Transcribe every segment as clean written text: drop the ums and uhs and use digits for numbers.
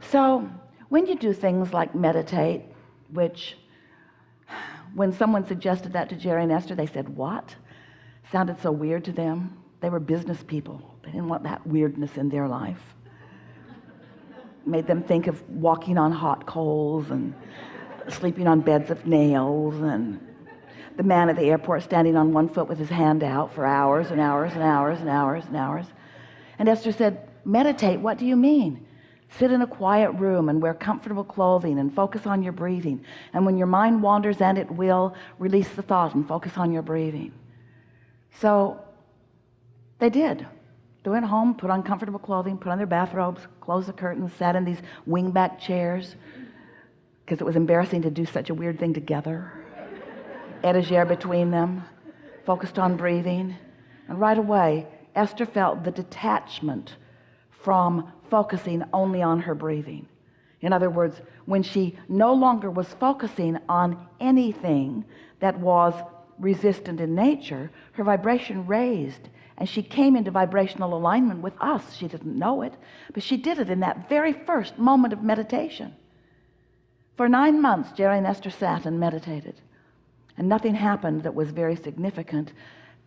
So when you do things like meditate, which when someone suggested that to Jerry and Esther, they said, what? Sounded so weird to them. They were business people. They didn't want that weirdness in their life. Made them think of walking on hot coals and sleeping on beds of nails, and the man at the airport standing on one foot with his hand out for hours and hours and hours and hours and hours. And Esther said, meditate, what do you mean? Sit in a quiet room and wear comfortable clothing and focus on your breathing. And when your mind wanders, and it will, release the thought and focus on your breathing. So they did. They went home, put on comfortable clothing, put on their bathrobes, closed the curtains, sat in these wingback chairs, because it was embarrassing to do such a weird thing together. Etagere between them, focused on breathing. And right away, Esther felt the detachment from focusing only on her breathing. In other words, when she no longer was focusing on anything that was resistant in nature, her vibration raised, and she came into vibrational alignment with us. She didn't know it, but she did it in that very first moment of meditation. For 9 months, Jerry and Esther sat and meditated, and nothing happened that was very significant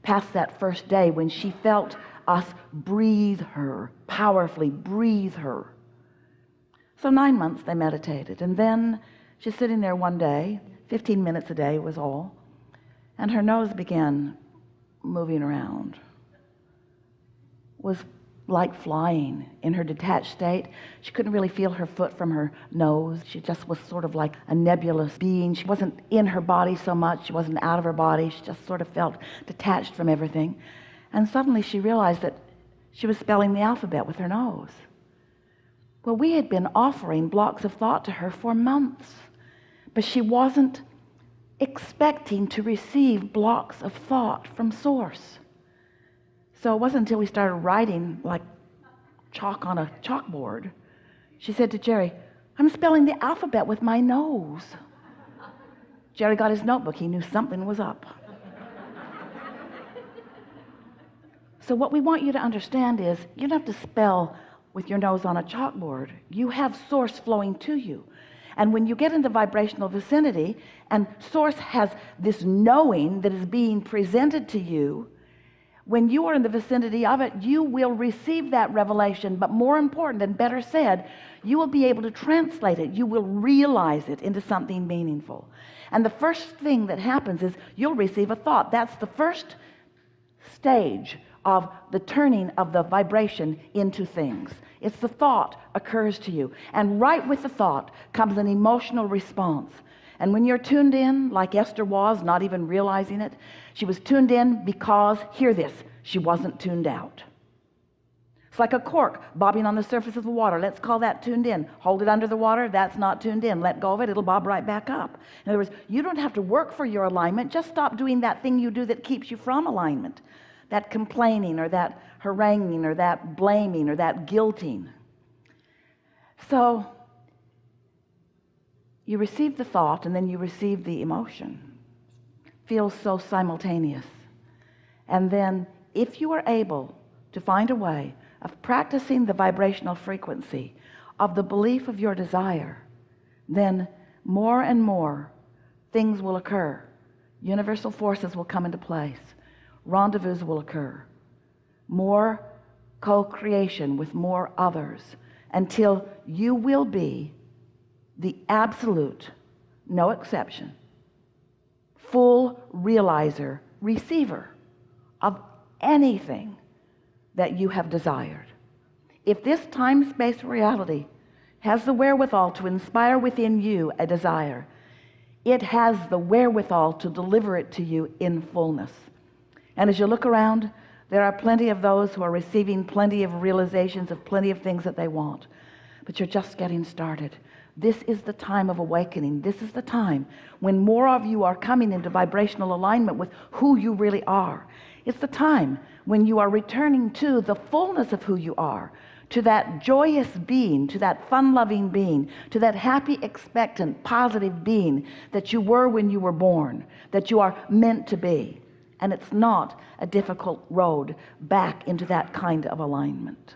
past that first day when she felt us breathe her, powerfully breathe her. So 9 months they meditated, and then she's sitting there one day, 15 minutes a day was all, and her nose began moving around. It was like flying in her detached state. She couldn't really feel her foot from her nose. She just was sort of like a nebulous being. She wasn't in her body so much. She wasn't out of her body. She just sort of felt detached from everything. And suddenly she realized that she was spelling the alphabet with her nose. Well, we had been offering blocks of thought to her for months, but she wasn't expecting to receive blocks of thought from Source. So it wasn't until we started writing like chalk on a chalkboard. She said to Jerry, I'm spelling the alphabet with my nose. Jerry got his notebook. He knew something was up. So what we want you to understand is you don't have to spell with your nose on a chalkboard. You have Source flowing to you. And when you get in the vibrational vicinity and Source has this knowing that is being presented to you, when you are in the vicinity of it, you will receive that revelation. But more important and better said, you will be able to translate it. You will realize it into something meaningful. And the first thing that happens is you'll receive a thought. That's the first stage of the turning of the vibration into things. It's the thought occurs to you. And right with the thought comes an emotional response. And when you're tuned in, like Esther was, not even realizing it, she was tuned in because, hear this, she wasn't tuned out. It's like a cork bobbing on the surface of the water. Let's call that tuned in. Hold it under the water, that's not tuned in. Let go of it, it'll bob right back up. In other words, you don't have to work for your alignment. Just stop doing that thing you do that keeps you from alignment. That complaining or that haranguing or that blaming or that guilting. So you receive the thought and then you receive the emotion. Feels so simultaneous. And then if you are able to find a way of practicing the vibrational frequency of the belief of your desire, then more and more things will occur. Universal forces will come into place. Rendezvous will occur. More co-creation with more others until you will be the absolute, no exception, full realizer, receiver of anything that you have desired. If this time-space reality has the wherewithal to inspire within you a desire, it has the wherewithal to deliver it to you in fullness. And as you look around, there are plenty of those who are receiving plenty of realizations of plenty of things that they want. But you're just getting started. This is the time of awakening. This is the time when more of you are coming into vibrational alignment with who you really are. It's the time when you are returning to the fullness of who you are, to that joyous being, to that fun-loving being, to that happy, expectant, positive being that you were when you were born, that you are meant to be. And it's not a difficult road back into that kind of alignment.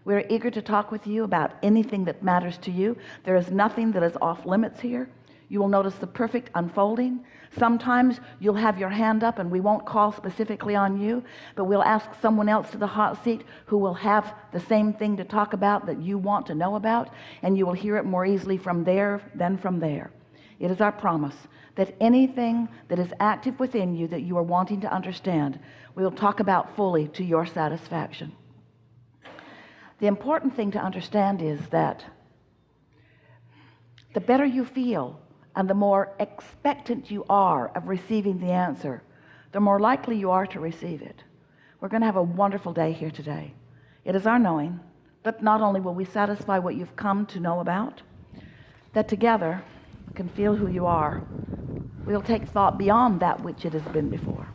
We're eager to talk with you about anything that matters to you. There is nothing that is off limits here. You will notice the perfect unfolding. Sometimes you'll have your hand up and we won't call specifically on you, but we'll ask someone else to the hot seat who will have the same thing to talk about that you want to know about, and you will hear it more easily from there than from there. It is our promise that anything that is active within you that you are wanting to understand, we will talk about fully to your satisfaction. The important thing to understand is that the better you feel and the more expectant you are of receiving the answer, the more likely you are to receive it. We're going to have a wonderful day here today. It is our knowing that not only will we satisfy what you've come to know about, that together you can feel who you are. We'll take thought beyond that which it has been before.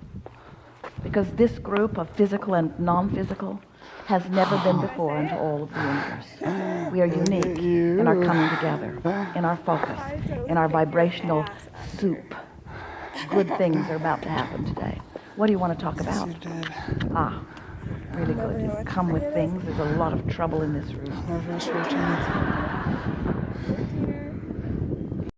Because this group of physical and non-physical has never been before into all of the universe. We are unique in our coming together, in our focus, in our vibrational soup. Good things are about to happen today. What do you want to talk about? Really good. Just come with things. There's a lot of trouble in this room.